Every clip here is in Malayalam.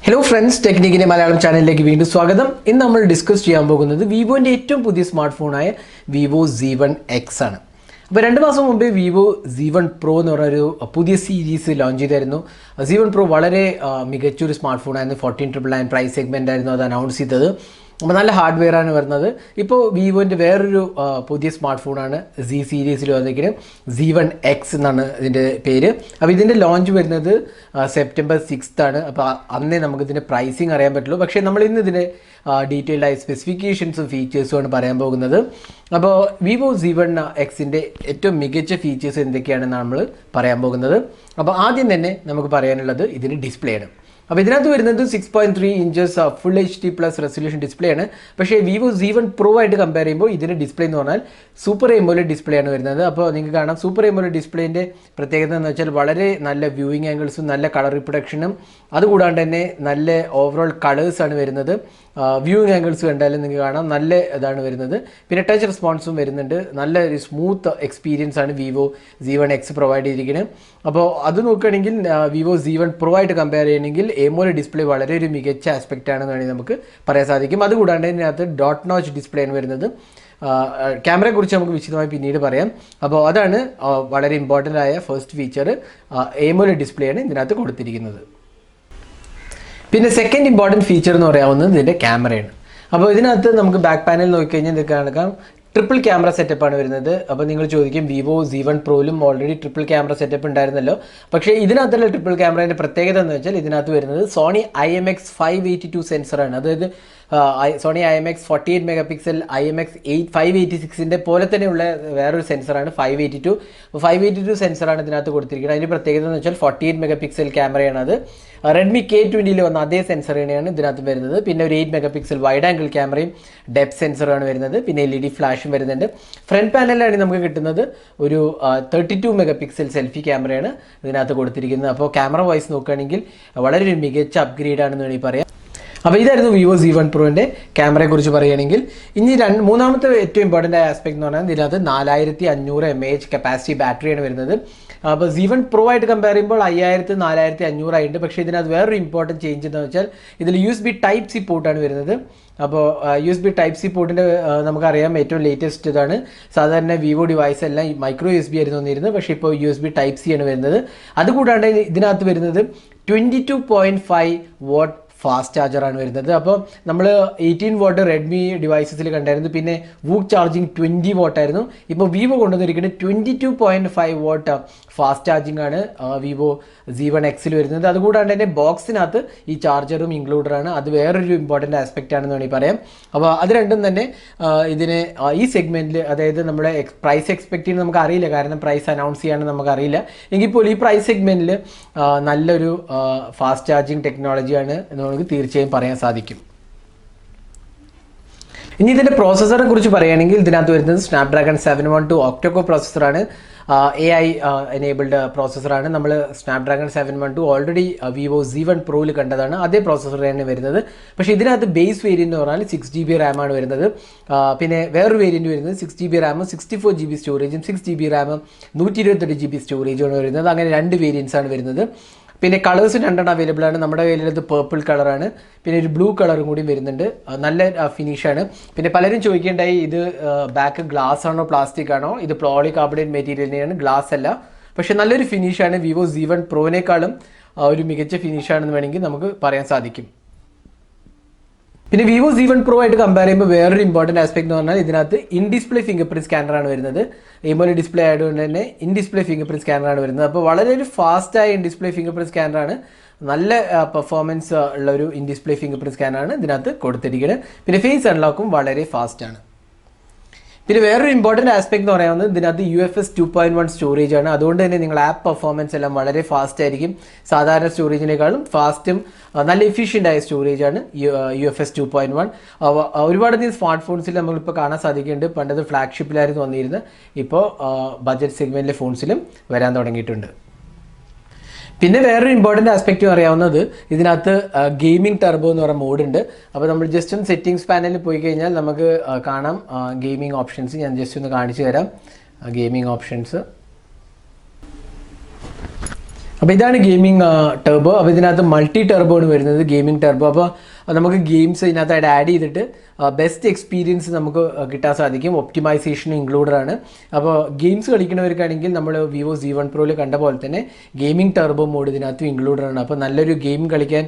ഹലോ ഫ്രണ്ട്സ്, ടെക്നിക്കിൻ്റെ മലയാളം ചാനലിലേക്ക് വീണ്ടും സ്വാഗതം. ഇന്ന് നമ്മൾ ഡിസ്കസ് ചെയ്യാൻ പോകുന്നത് വിവോൻ്റെ ഏറ്റവും പുതിയ സ്മാർട്ട് ഫോണായ വിവോ Z1X ആണ്. അപ്പോൾ 2 മാസം മുമ്പേ വിവോ Z1 Pro എന്ന് പറഞ്ഞൊരു പുതിയ സീരീസ് ലോഞ്ച് ചെയ്തായിരുന്നു. Z1 Pro വളരെ മികച്ചൊരു സ്മാർട്ട് ഫോണായിരുന്നു. 14,999 പ്രൈസ് സെഗ്മെൻ്റ് ആയിരുന്നു അത് അനൗൺസ് ചെയ്തത്. അപ്പോൾ നല്ല ഹാർഡ്വെയർ ആണ് വരുന്നത്. ഇപ്പോൾ വിവോൻ്റെ വേറൊരു പുതിയ സ്മാർട്ട് ഫോണാണ് Z സീരീസിൽ വന്നിരിക്കുന്നത്. Z1X എന്നാണ് ഇതിൻ്റെ പേര്. അപ്പോൾ ഇതിൻ്റെ ലോഞ്ച് വരുന്നത് സെപ്റ്റംബർ 6 ആണ്. അപ്പോൾ അന്നേ നമുക്കിതിൻ്റെ പ്രൈസിങ് അറിയാൻ പറ്റുള്ളൂ. പക്ഷേ നമ്മളിന്ന് ഇതിൻ്റെ ഡീറ്റെയിൽഡ് ആയ സ്പെസിഫിക്കേഷൻസും ഫീച്ചേഴ്സുമാണ് പറയാൻ പോകുന്നത്. അപ്പോൾ വിവോ Z1Xൻ്റെ ഏറ്റവും മികച്ച ഫീച്ചേഴ്സ് എന്തൊക്കെയാണെന്ന് നമ്മൾ പറയാൻ പോകുന്നത്. അപ്പോൾ ആദ്യം തന്നെ നമുക്ക് പറയാനുള്ളത് ഇതിൻ്റെ ഡിസ്പ്ലേ ആണ്. അപ്പോൾ ഇതിനകത്ത് വരുന്നത് 6.3 inches full HD+ resolution display ആണ്. പക്ഷേ വിവോ Z1 Pro ആയിട്ട് കമ്പയർ ചെയ്യുമ്പോൾ ഇതിൻ്റെ ഡിസ്പ്ലേ എന്ന് പറഞ്ഞാൽ സൂപ്പർ AMOLED ഡിസ്പ്ലേ ആണ് വരുന്നത്. അപ്പോൾ നിങ്ങൾക്ക് കാണാം സൂപ്പർ AMOLED ഡിസ്പ്ലേൻ്റെ പ്രത്യേകത എന്ന് വെച്ചാൽ വളരെ നല്ല വ്യൂയിങ് ആംഗിൾസും നല്ല കളർ റിപ്രൊഡക്ഷനും അതുകൂടാണ്ട് തന്നെ നല്ല ഓവറോൾ കളേഴ്സാണ് വരുന്നത്. വ്യൂയിങ് ആംഗിൾസ് കണ്ടാലും നിങ്ങൾക്ക് കാണാം നല്ല ഇതാണ് വരുന്നത്. പിന്നെ ടച്ച് റെസ്പോൺസും വരുന്നുണ്ട്. നല്ല ഒരു സ്മൂത്ത് എക്സ്പീരിയൻസ് ആണ് വിവോ Z1X പ്രൊവൈഡ് ചെയ്തിരിക്കുന്നത്. അപ്പോൾ അത് നോക്കുകയാണെങ്കിൽ വിവോ Z1 Pro ആയിട്ട് കമ്പയർ ചെയ്യണമെങ്കിൽ AMOLED ഡിസ്പ്ലേ വളരെ ഒരു മികച്ച ആസ്പെക്റ്റ് ആണെന്ന് വേണമെങ്കിൽ നമുക്ക് പറയാൻ സാധിക്കും. അതുകൂടാണ്ട് ഇതിനകത്ത് ഡോട്ട് നോച്ച് ഡിസ്പ്ലേ ആണ് വരുന്നത്. ക്യാമറയെക്കുറിച്ച് നമുക്ക് വിശദമായി പിന്നീട് പറയാം. അപ്പോൾ അതാണ് വളരെ ഇമ്പോർട്ടൻ്റ് ആയ ഫസ്റ്റ് ഫീച്ചർ. AMOLED ഡിസ്പ്ലേ ആണ് ഇതിനകത്ത് കൊടുത്തിരിക്കുന്നത്. പിന്നെ സെക്കൻഡ് ഇമ്പോർട്ടൻറ്റ് ഫീച്ചർ എന്ന് പറയാവുന്നത് ഇതിൻ്റെ ക്യാമറയാണ്. അപ്പോൾ ഇതിനകത്ത് നമുക്ക് ബാക്ക് പാനൽ നോക്കിക്കഴിഞ്ഞാൽ നിങ്ങൾക്ക് കാണാം ട്രിപ്പിൾ ക്യാമറ സെറ്റപ്പാണ് വരുന്നത്. അപ്പോൾ നിങ്ങൾ ചോദിക്കും വിവോ Z1 Proയിലും ഓൾറെഡി ട്രിപ്പിൾ ക്യാമറ സെറ്റപ്പ് ഉണ്ടായിരുന്നല്ലോ. പക്ഷേ ഇതിനകത്തുള്ള ട്രിപ്പിൾ ക്യാമറേൻ്റെ പ്രത്യേകത എന്ന് വെച്ചാൽ ഇതിനകത്ത് വരുന്നത് സോണി IMX582 സെൻസറാണ്. അതായത് സോണി IMX 48 മെഗാപിക്സൽ IMX 586ൻ്റെ പോലെ തന്നെയുള്ള വേറൊരു സെൻസറാണ് 582. അപ്പോൾ 582 സെൻസറാണ് ഇതിനകത്ത് കൊടുത്തിരിക്കുന്നത്. അതിൻ്റെ പ്രത്യേകത എന്ന് വെച്ചാൽ 48 മെഗാപിക്സൽ ക്യാമറയാണ്. അത് റെഡ്മി K20 വന്ന അതേ സെൻസർ തന്നെയാണ് ഇതിനകത്ത് വരുന്നത്. പിന്നെ ഒരു 8 മെഗാപിക്സൽ വൈഡ് ആംഗിൾ ക്യാമറയും ഡെപ്ത് സെൻസറാണ് വരുന്നത്. പിന്നെ LED ഫ്ലാഷും വരുന്നുണ്ട്. ഫ്രണ്ട് പാനലിലാണ് നമുക്ക് കിട്ടുന്നത് ഒരു 32 മെഗാപിക്സൽ സെൽഫി ക്യാമറയാണ് ഇതിനകത്ത് കൊടുത്തിരിക്കുന്നത്. അപ്പോൾ ക്യാമറ വൈസ് നോക്കുകയാണെങ്കിൽ വളരെ ഒരു മികച്ച അപ്ഗ്രേഡ് ആണെന്ന് വേണമെങ്കിൽ പറയാം. അപ്പോൾ ഇതായിരുന്നു വിവോ Z1 Proൻ്റെ ക്യാമറയെക്കുറിച്ച് പറയുകയാണെങ്കിൽ. ഇനി മൂന്നാമത്തെ ഏറ്റവും ഇമ്പോർട്ടൻ്റ് ആയ ആസ്പെക്ട് എന്ന് പറഞ്ഞാൽ ഇതിനകത്ത് 4500 mAh കപ്പാസിറ്റി ബാറ്ററിയാണ് വരുന്നത്. അപ്പോൾ Z1 Pro ആയിട്ട് കമ്പയർ ചെയ്യുമ്പോൾ 5000 4500 ആയിട്ടുണ്ട്. പക്ഷേ ഇതിനകത്ത് വേറൊരു ഇമ്പോർട്ടൻറ്റ് ചേഞ്ച് എന്ന് വെച്ചാൽ ഇതിൽ USB Type-C പോർട്ടാണ് വരുന്നത്. അപ്പോൾ USB Type-C പോർട്ടിൻ്റെ നമുക്കറിയാം ഏറ്റവും ലേറ്റസ്റ്റ് ഇതാണ്. സാധാരണ വിവോ ഡിവൈസ് എല്ലാം മൈക്രോ USB ആയിരുന്നു വന്നിരുന്നത്. പക്ഷേ ഇപ്പോൾ USB Type-C ആണ് വരുന്നത്. അതുകൂടാണ്ട് ഇതിനകത്ത് വരുന്നത് 22.5 watt ഫാസ്റ്റ് ചാർജറാണ് വരുന്നത്. അപ്പോൾ നമ്മൾ 18 വാട്ട് റെഡ്മി ഡിവൈസസിൽ കണ്ടായിരുന്നു. പിന്നെ വൂക്ക് ചാർജിങ് 20 വാട്ടായിരുന്നു. ഇപ്പോൾ വിവോ കൊണ്ടുവന്നിരിക്കുന്നത് 22.5 വാട്ട് ഫാസ്റ്റ് ചാർജിങ് ആണ് വിവോ Z1Xൽ വരുന്നത്. അതുകൂടാണ്ട് തന്നെ ബോക്സിനകത്ത് ഈ ചാർജറും ഇൻക്ലൂഡറാണ്. അത് വേറൊരു ഇമ്പോർട്ടൻ്റ് ആസ്പെക്റ്റ് ആണെന്ന് വേണമെങ്കിൽ പറയാം. അപ്പോൾ അത് രണ്ടും തന്നെ ഇതിനെ ഈ സെഗ്മെൻറ്റിൽ, അതായത് നമ്മുടെ പ്രൈസ് എക്സ്പെക്ട് ചെയ്യുന്നത് നമുക്ക് അറിയില്ല, കാരണം പ്രൈസ് അനൗൺസ് ചെയ്യാണെന്ന് നമുക്കറിയില്ല. എങ്കിൽ പോലും ഈ പ്രൈസ് സെഗ്മെൻറ്റിൽ നല്ലൊരു ഫാസ്റ്റ് ചാർജിങ് ടെക്നോളജിയാണ് എന്ന് നമുക്ക് തീർച്ചയായും പറയാൻ സാധിക്കും. ഇനി ഇതിൻ്റെ പ്രോസസ്സറെ കുറിച്ച് പറയുകയാണെങ്കിൽ ഇതിനകത്ത് വരുന്നത് സ്നാപ്ഡ്രാഗൺ 712 ഒക്ടോകോർ പ്രോസസ്സറാണ്. AI എനേബിൾഡ് പ്രോസസ്സറാണ്. നമ്മൾ സ്നാപ്ഡ്രാഗൺ 712 ഓൾറെഡി വിവോ Z1 Proയിൽ കണ്ടതാണ്. അതേ പ്രോസസ്സർ തന്നെ വരുന്നത്. പക്ഷേ ഇതിനകത്ത് ബേസ് വേരിയൻ്റ് എന്ന് പറഞ്ഞാൽ 6GB റാമാണ് വരുന്നത്. പിന്നെ വേറൊരു വേരിയൻറ്റ് വരുന്നത് 6GB റാമും 64GB സ്റ്റോറേജും 6GB റാമും 128GB സ്റ്റോറേജുമാണ് വരുന്നത്. അങ്ങനെ 2 വേരിയൻസ് ആണ് വരുന്നത്. പിന്നെ കളേഴ്സ് 2 അവൈലബിൾ ആണ്. നമ്മുടെ കയ്യിലുള്ളത് പേർപ്പിൾ കളറാണ്. പിന്നെ ഒരു ബ്ലൂ കളറും കൂടി വരുന്നുണ്ട്. നല്ല ഫിനിഷാണ്. പിന്നെ പലരും ചോദിക്കേണ്ടായി ഇത് ബാക്ക് ഗ്ലാസ് ആണോ പ്ലാസ്റ്റിക് ആണോ? ഇത് പോളികാർബണേറ്റ് മെറ്റീരിയൽ തന്നെയാണ്, ഗ്ലാസ് അല്ല. പക്ഷേ നല്ലൊരു ഫിനിഷാണ്. വിവോ Z1 Proനേക്കാളും ഒരു മികച്ച ഫിനിഷാണെന്ന് വേണമെങ്കിൽ നമുക്ക് പറയാൻ സാധിക്കും. പിന്നെ വിവോ Z1 Pro ആയിട്ട് കമ്പയർ ചെയ്യുമ്പോൾ വേറൊരു ഇമ്പോർട്ടൻറ്റ് ആസ്പെക്ട് എന്ന് പറഞ്ഞാൽ ഇതിനകത്ത് ഇൻ ഡിസ്പ്ലേ ഫിംഗർ പ്രിൻറ്റ് സ്കാനറാണ് വരുന്നത്. AMOLED ഡിസ്പ്ലേ ആയതുകൊണ്ട് തന്നെ ഇൻ ഡിസ്പ്ലേ ഫിംഗർ പ്രിൻറ്റ് സ്കാനറാണ് വരുന്നത്. അപ്പോൾ വളരെ ഒരു ഫാസ്റ്റായ ഇൻ ഡിസ്പ്ലേ ഫിംഗർ പ്രിൻറ്റ് സ്കാനറാണ്. നല്ല പെർഫോമൻസ് ഉള്ള ഒരു ഇൻ ഡിസ്പ്ലേ ഫിംഗർ പ്രിൻറ്റ് സ്കാനറാണ് ഇതിനകത്ത് കൊടുത്തിരിക്കുന്നത്. പിന്നെ ഫേസ് അൺലോക്കും വളരെ ഫാസ്റ്റാണ്. പിന്നെ വേറൊരു ഇമ്പോർട്ടൻറ്റ് ആസ്പെക്ട് എന്ന് പറയുന്നത് ഇതിനകത്ത് UFS 2.1 സ്റ്റോറേജ് ആണ്. അതുകൊണ്ട് തന്നെ നിങ്ങൾ ആപ്പ് പെർഫോമൻസ് എല്ലാം വളരെ ഫാസ്റ്റ് ആയിരിക്കും. സാധാരണ സ്റ്റോറേജിനേക്കാളും ഫാസ്റ്റും നല്ല എഫിഷ്യൻ്റ് ആയ സ്റ്റോറേജാണ് UFS 2.1. ഒരുപാടധികം സ്മാർട്ട് ഫോൺസിൽ നമ്മളിപ്പോൾ കാണാൻ സാധിക്കുന്നുണ്ട്. പണ്ടത് ഫ്ലാഗ്ഷിപ്പിലായിരുന്നു വന്നിരുന്നത്. ഇപ്പോൾ ബഡ്ജറ്റ് സെഗ്മെൻറ്റിലെ ഫോൺസിലും വരാൻ തുടങ്ങിയിട്ടുണ്ട്. പിന്നെ വേറൊരു ഇമ്പോർട്ടൻ്റ് ആസ്പെക്റ്റ് അറിയാവുന്നത് ഇതിനകത്ത് ഗെയിമിംഗ് ടർബോ എന്ന് പറയുന്ന മോഡുണ്ട്. അപ്പോൾ നമ്മൾ ജസ്റ്റ് ഒന്ന് സെറ്റിംഗ്സ് പാനലിൽ പോയി കഴിഞ്ഞാൽ നമുക്ക് കാണാം ഗെയിമിംഗ് ഓപ്ഷൻസ്. ഞാൻ ജസ്റ്റ് ഒന്ന് കാണിച്ചു തരാം ഗെയിമിംഗ് ഓപ്ഷൻസ്. അപ്പോൾ ഇതാണ് ഗെയിമിംഗ് ടെർബോ. അപ്പോൾ ഇതിനകത്ത് മൾട്ടി ടെർബോ ആണ് വരുന്നത്, ഗെയിമിംഗ് ടെർബോ. അപ്പോൾ നമുക്ക് ഗെയിംസ് ഇതിനകത്തായിട്ട് ആഡ് ചെയ്തിട്ട് ബെസ്റ്റ് എക്സ്പീരിയൻസ് നമുക്ക് കിട്ടാൻ സാധിക്കും. ഒപ്റ്റിമൈസേഷനും ഇൻക്ലൂഡഡ് ആണ്. അപ്പോൾ ഗെയിംസ് കളിക്കുന്നവർക്കാണെങ്കിൽ നമ്മൾ വിവോ Z1 Proയിൽ കണ്ട പോലെ തന്നെ ഗെയിമിംഗ് ടെർബോ മോഡ് ഇതിനകത്തും ഇൻക്ലൂഡഡ് ആണ്. അപ്പോൾ നല്ലൊരു ഗെയിം കളിക്കാൻ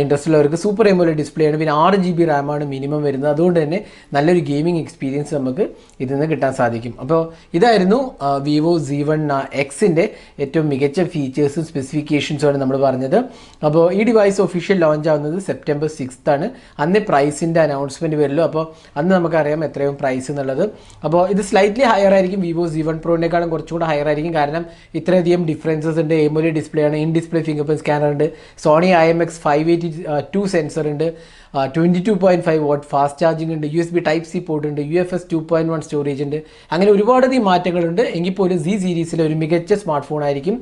ഇൻട്രസ്റ്റ് ഉള്ളവർക്ക് സൂപ്പർ AMOLED ഡിസ്പ്ലേ ആണ്. പിന്നെ 6 GB റാമാണ് മിനിമം വരുന്നത്. അതുകൊണ്ട് തന്നെ നല്ലൊരു ഗെയിമിംഗ് എക്സ്പീരിയൻസ് നമുക്ക് ഇതിൽ നിന്ന് കിട്ടാൻ സാധിക്കും. അപ്പോൾ ഇതായിരുന്നു വിവോ Z1 Xൻ്റെ ഏറ്റവും മികച്ച ഫീച്ചേഴ്സും സ്പെസിഫിക്കേഷൻസുമാണ് നമ്മൾ പറഞ്ഞത്. അപ്പോൾ ഈ ഡിവൈസ് ഒഫീഷ്യൽ ലോഞ്ച് ആവുന്നത് September 6th ആണ്. അന്ന് പ്രൈസിൻ്റെ അനൗൺസ്മെൻറ്റ് വരുള്ളൂ. അപ്പോൾ അന്ന് നമുക്കറിയാം എത്രയും പ്രൈസ് എന്നുള്ളത്. അപ്പോൾ ഇത് സ്ലൈറ്റ്ലി ഹയർ ആയിരിക്കും, വിവോ Z1 Proനേക്കാളും കുറച്ചും കൂടെ ഹയർ ആയിരിക്കും. കാരണം ഇത്രയധികം ഡിഫറൻസസ് ഉണ്ട്. AMOLED ഡിസ്പ്ലേ ആണ്, in display finger print scanner ഉണ്ട്, സോണി IMX582 സെൻസർ ഉണ്ട്, 22.5 വാട്ട് ഫാസ്റ്റ് ചാർജിങ് ഉണ്ട്, USB Type-C പോർട്ട് ഉണ്ട്, UFS 2.1 സ്റ്റോറേജ് ഉണ്ട്. അങ്ങനെ ഒരുപാടധികം മാറ്റങ്ങളുണ്ട്. എങ്കിൽ പോലും Z സീരീസിലെ ഒരു മികച്ച സ്മാർട്ട് ഫോൺ ആയിരിക്കും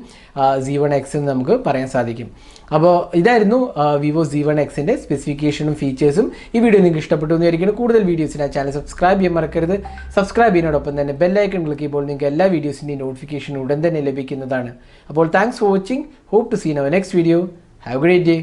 Z1 X എന്ന് നമുക്ക് പറയാൻ സാധിക്കും. അപ്പോൾ ഇതായിരുന്നു വിവോ Z1 Xൻ്റെ സ്പെസിഫിക്കേഷനും ഫീച്ചേഴ്സും. ഈ വീഡിയോ നിങ്ങൾക്ക് ഇഷ്ടപ്പെട്ടു എന്ന് വിചാരിക്കുന്നു. കൂടുതൽ വീഡിയോസിന് ആ ചാനൽ സബ്സ്ക്രൈബ് ചെയ്യാൻ മറക്കരുത്. സബ്സ്ക്രൈബ് ചെയ്യുന്നതോടൊപ്പം തന്നെ ബെല്ലൈക്കൺ ക്ലിക്ക് ചെയ്യുമ്പോൾ നിങ്ങൾക്ക് എല്ലാ വീഡിയോസിൻ്റെയും നോട്ടിഫിക്കേഷൻ ഉടൻ തന്നെ ലഭിക്കുന്നതാണ്. അപ്പോൾ thanks for watching. Hope to see in our next video. Have a great day.